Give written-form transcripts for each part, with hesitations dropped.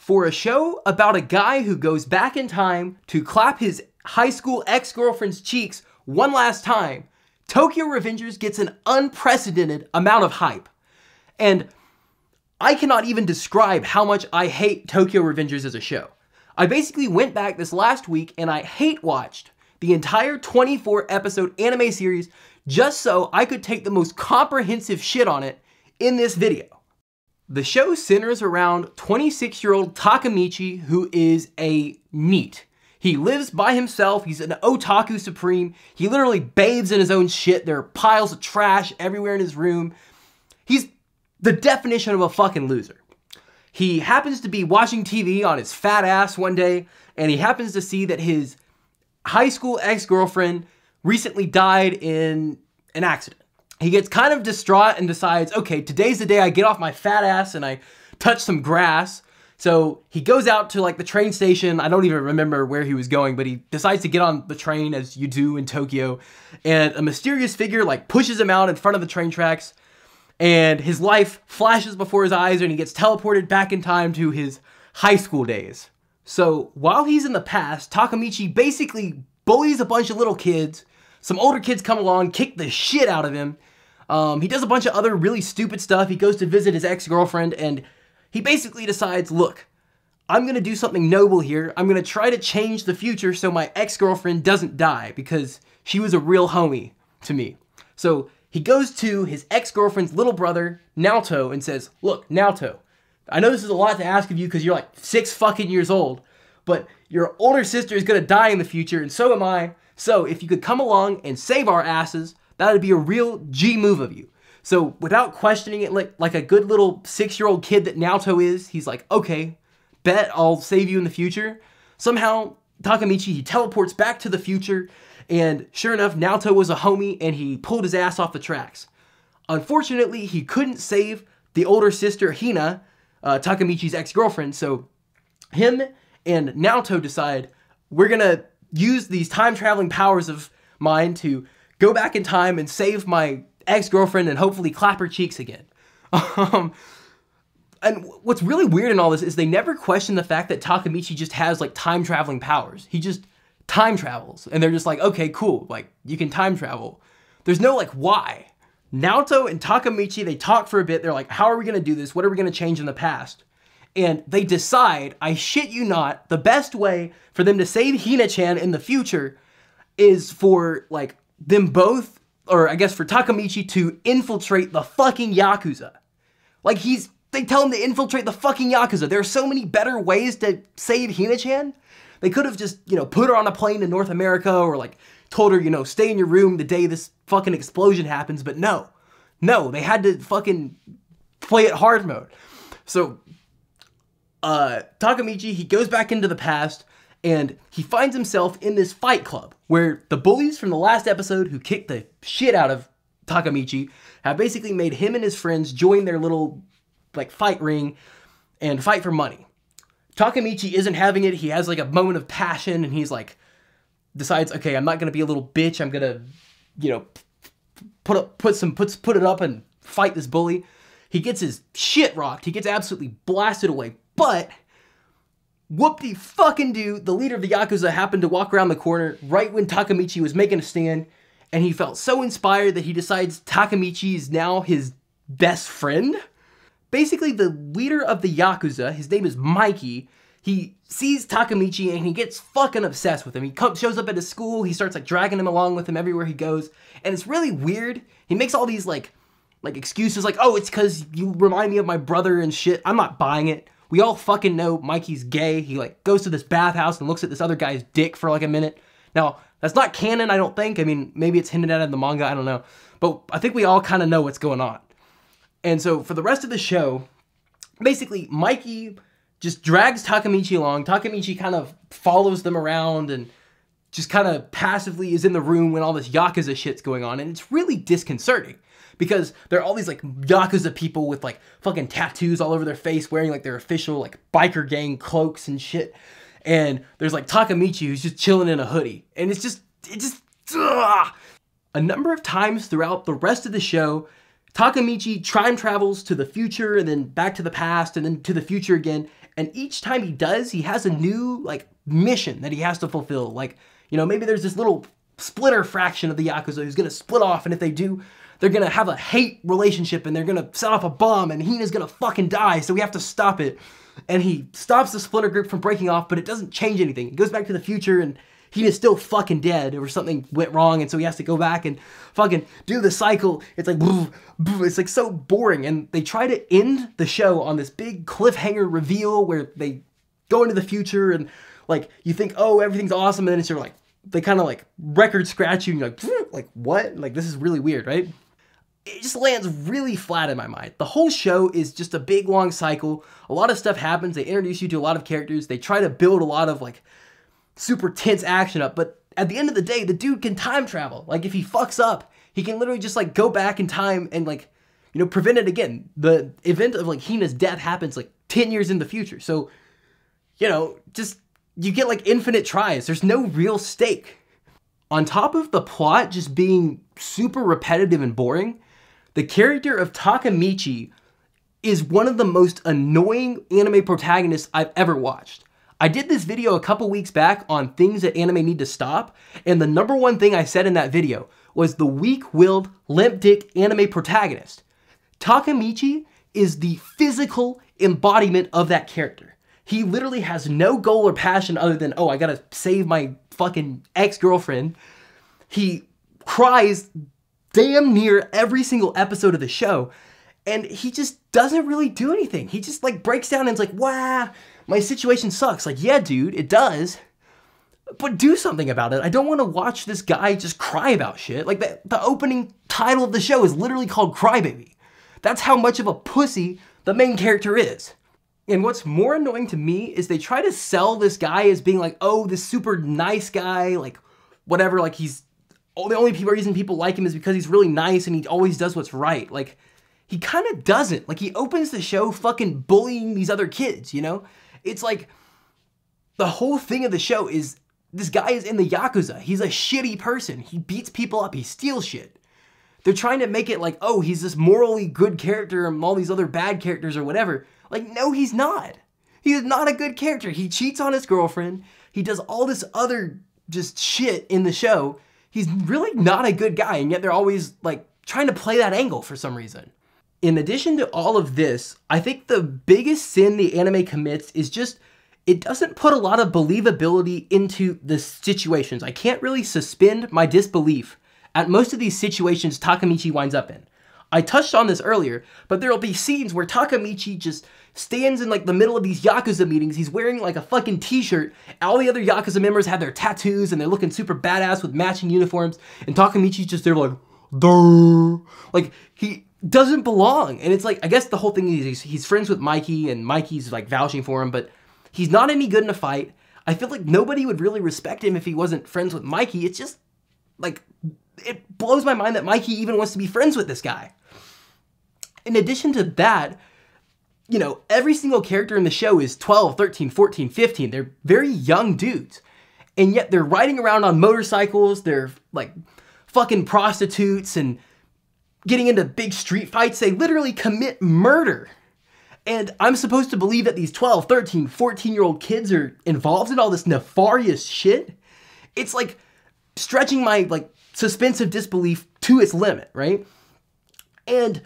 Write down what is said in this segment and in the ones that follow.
For a show about a guy who goes back in time to clap his high school ex-girlfriend's cheeks one last time, Tokyo Revengers gets an unprecedented amount of hype. And I cannot even describe how much I hate Tokyo Revengers as a show. I basically went back this last week and I hate watched the entire 24 episode anime series just so I could take the most comprehensive shit on it in this video. The show centers around 26-year-old Takemichi, who is a NEET. He lives by himself, he's an otaku supreme, he literally bathes in his own shit, there are piles of trash everywhere in his room. He's the definition of a fucking loser. He happens to be watching TV on his fat ass one day, and he happens to see that his high school ex-girlfriend recently died in an accident. He gets kind of distraught and decides, okay, today's the day I get off my fat ass and I touch some grass. So he goes out to like the train station. I don't even remember where he was going, but he decides to get on the train as you do in Tokyo. And a mysterious figure like pushes him out in front of the train tracks. And his life flashes before his eyes and he gets teleported back in time to his high school days. So while he's in the past, Takemichi basically bullies a bunch of little kids. Some older kids come along, kick the shit out of him. He does a bunch of other really stupid stuff. He goes to visit his ex-girlfriend and he basically decides, look, I'm going to do something noble here. I'm going to try to change the future so my ex-girlfriend doesn't die because she was a real homie to me. So he goes to his ex-girlfriend's little brother, Naoto, and says, look, Naoto, I know this is a lot to ask of you because you're like 6 fucking years old, but your older sister is going to die in the future and so am I. So if you could come along and save our asses, that would be a real G move of you. So without questioning it, like a good little 6-year-old kid that Naoto is, he's like, okay, bet I'll save you in the future. Somehow, Takemichi, he teleports back to the future, and sure enough, Naoto was a homie, and he pulled his ass off the tracks. Unfortunately, he couldn't save the older sister, Hina, Takemichi's ex-girlfriend, so him and Naoto decide, we're gonna use these time-traveling powers of mine to go back in time and save my ex-girlfriend and hopefully clap her cheeks again. And what's really weird in all this is they never question the fact that Takemichi just has like time-traveling powers. He just time travels. And they're just like, okay, cool, like you can time travel. There's no like why. Naoto and Takemichi, they talk for a bit. They're like, how are we gonna do this? What are we gonna change in the past? And they decide, I shit you not, the best way for them to save Hina-chan in the future is for like them both, or I guess for Takemichi to infiltrate the fucking Yakuza. Like they tell him to infiltrate the fucking Yakuza. There are so many better ways to save Hina-chan. They could have just, put her on a plane to North America or like told her, stay in your room the day this fucking explosion happens. But no, they had to fucking play it hard mode. So Takemichi, he goes back into the past and he finds himself in this fight club where the bullies from the last episode who kicked the shit out of Takemichi have basically made him and his friends join their little like fight ring and fight for money. Takemichi isn't having it. He has like a moment of passion and he's like, decides, okay, I'm not going to be a little bitch. I'm going to, put it up and fight this bully. He gets his shit rocked. He gets absolutely blasted away. But whoop-de-fucking-do, the leader of the Yakuza happened to walk around the corner right when Takemichi was making a stand, and he felt so inspired that he decides Takemichi is now his best friend. Basically, the leader of the Yakuza, his name is Mikey, he sees Takemichi and he gets fucking obsessed with him. He shows up at his school, he starts like dragging him along with him everywhere he goes, and it's really weird. He makes all these like excuses like, oh, it's because you remind me of my brother and shit. I'm not buying it. We all fucking know Mikey's gay. He like goes to this bathhouse and looks at this other guy's dick for like a minute. Now, that's not canon, I don't think. I mean, maybe it's hinted at in the manga, I don't know. But I think we all kind of know what's going on. And so for the rest of the show, basically Mikey just drags Takemichi along. Takemichi kind of follows them around and just kind of passively is in the room when all this Yakuza shit's going on. And it's really disconcerting. Because there are all these like Yakuza people with like fucking tattoos all over their face wearing like their official like biker gang cloaks and shit. And there's like Takemichi who's just chilling in a hoodie. And it just ugh. A number of times throughout the rest of the show, Takemichi time travels to the future and then back to the past and then to the future again. And each time he does, he has a new, like, mission that he has to fulfill. Like, you know, maybe there's this little splitter fraction of the Yakuza who's gonna split off, and if they do, they're gonna have a hate relationship, and they're gonna set off a bomb, and Hina's gonna fucking die, so we have to stop it. And he stops the splinter group from breaking off, but it doesn't change anything. He goes back to the future, and Hina's still fucking dead, or something went wrong, and so he has to go back and fucking do the cycle. It's like, it's like so boring, and they try to end the show on this big cliffhanger reveal where they go into the future, and like, you think, oh, everything's awesome, and then it's sort of like, they kind of like record scratch you, and you're like what? Like, this is really weird, right? It just lands really flat in my mind. The whole show is just a big long cycle. A lot of stuff happens. They introduce you to a lot of characters. They try to build a lot of like super tense action up, but at the end of the day, the dude can time travel. Like, if he fucks up, he can literally just like go back in time and like, you know, prevent it again. The event of like Hina's death happens like 10 years in the future. So, you know, just, you get like infinite tries. There's no real stake. On top of the plot just being super repetitive and boring, the character of Takamichi is one of the most annoying anime protagonists I've ever watched. I did this video a couple weeks back on things that anime need to stop, and the number one thing I said in that video was the weak-willed, limp-dick anime protagonist. Takamichi is the physical embodiment of that character. He literally has no goal or passion other than, oh, I gotta save my fucking ex-girlfriend. He cries damn near every single episode of the show, and he just doesn't really do anything. He just like breaks down and is like, wow, my situation sucks. Like, yeah, dude, it does, but do something about it. I don't want to watch this guy just cry about shit. Like, the opening title of the show is literally called Crybaby. That's how much of a pussy the main character is. And what's more annoying to me is they try to sell this guy as being like, oh, this super nice guy, like whatever, like he's, oh, the only reason people like him is because he's really nice and he always does what's right. Like, he kind of doesn't. Like, he opens the show fucking bullying these other kids, you know? It's like, the whole thing of the show is, this guy is in the Yakuza. He's a shitty person. He beats people up. He steals shit. They're trying to make it like, oh, he's this morally good character and all these other bad characters or whatever. Like, no, he's not. He is not a good character. He cheats on his girlfriend. He does all this other just shit in the show. He's really not a good guy, and yet they're always like trying to play that angle for some reason. In addition to all of this, I think the biggest sin the anime commits is just, it doesn't put a lot of believability into the situations. I can't really suspend my disbelief at most of these situations Takamichi winds up in. I touched on this earlier, but there'll be scenes where Takamichi just stands in like the middle of these Yakuza meetings. He's wearing like a fucking t-shirt. All the other Yakuza members have their tattoos and they're looking super badass with matching uniforms. And Takamichi's just there like, duh. Like, he doesn't belong. And it's like, I guess the whole thing is he's friends with Mikey and Mikey's like vouching for him, but he's not any good in a fight. I feel like nobody would really respect him if he wasn't friends with Mikey. It's just like, it blows my mind that Mikey even wants to be friends with this guy. In addition to that, you know, every single character in the show is 12, 13, 14, 15. They're very young dudes. And yet they're riding around on motorcycles. They're like fucking prostitutes and getting into big street fights. They literally commit murder. And I'm supposed to believe that these 12, 13, 14-year-old kids are involved in all this nefarious shit? It's like stretching my like suspense of disbelief to its limit, right? And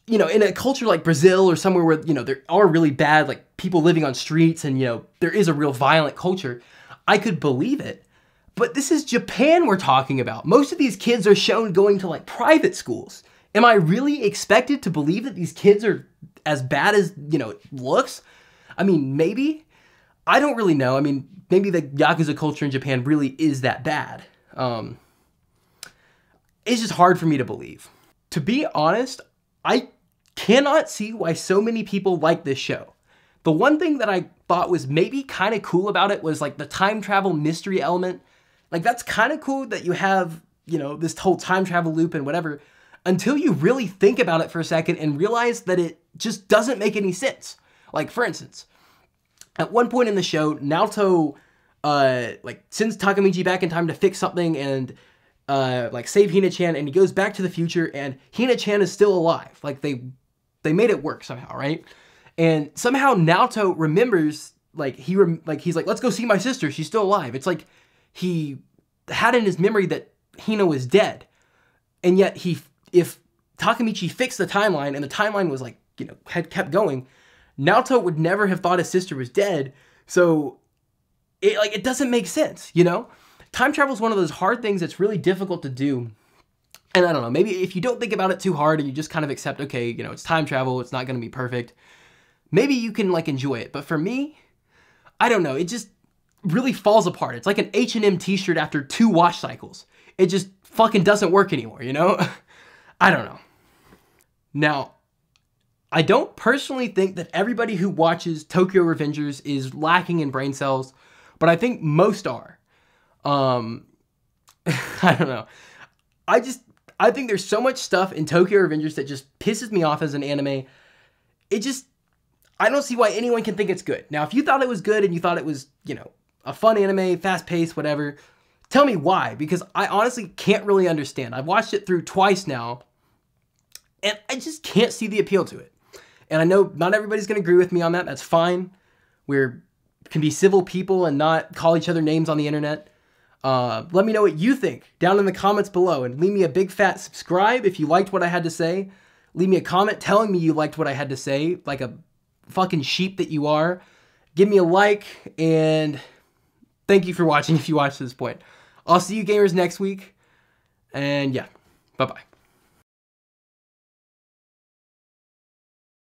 you know, in a culture like Brazil or somewhere where, you know, there are really bad, like, people living on streets and, you know, there is a real violent culture, I could believe it. But this is Japan we're talking about. Most of these kids are shown going to, like, private schools. Am I really expected to believe that these kids are as bad as, you know, it looks? I mean, maybe. I don't really know. I mean, maybe the Yakuza culture in Japan really is that bad. It's just hard for me to believe. To be honest, I cannot see why so many people like this show. The one thing that I thought was maybe kind of cool about it was like the time travel mystery element. Like, that's kind of cool that you have, you know, this whole time travel loop and whatever, until you really think about it for a second and realize that it just doesn't make any sense. Like, for instance, at one point in the show, Naoto like sends Takamichi back in time to fix something and like save Hina-chan, and he goes back to the future and Hina-chan is still alive. Like, they made it work somehow, right? And somehow Naoto remembers, like, he's like, let's go see my sister. She's still alive. It's like he had in his memory that Hina was dead. And yet if Takemichi fixed the timeline and the timeline was like, you know, had kept going, Naoto would never have thought his sister was dead. So it doesn't make sense, you know? Time travel is one of those hard things that's really difficult to do. And I don't know, maybe if you don't think about it too hard and you just kind of accept, okay, you know, it's time travel, it's not going to be perfect, maybe you can like enjoy it. But for me, I don't know, it just really falls apart. It's like an H&M t-shirt after 2 wash cycles. It just fucking doesn't work anymore, you know? I don't know. Now, I don't personally think that everybody who watches Tokyo Revengers is lacking in brain cells, but I think most are. I don't know. I think there's so much stuff in Tokyo Revengers that just pisses me off as an anime. I don't see why anyone can think it's good. Now, if you thought it was good and you thought it was, you know, a fun anime, fast-paced, whatever, tell me why, because I honestly can't really understand. I've watched it through twice now, and I just can't see the appeal to it. And I know not everybody's going to agree with me on that. That's fine. We can be civil people and not call each other names on the internet. Let me know what you think down in the comments below, and leave me a big fat subscribe if you liked what I had to say. Leave me a comment telling me you liked what I had to say, like a fucking sheep that you are. Give me a like, and thank you for watching if you watched to this point. I'll see you gamers next week, and yeah, bye-bye.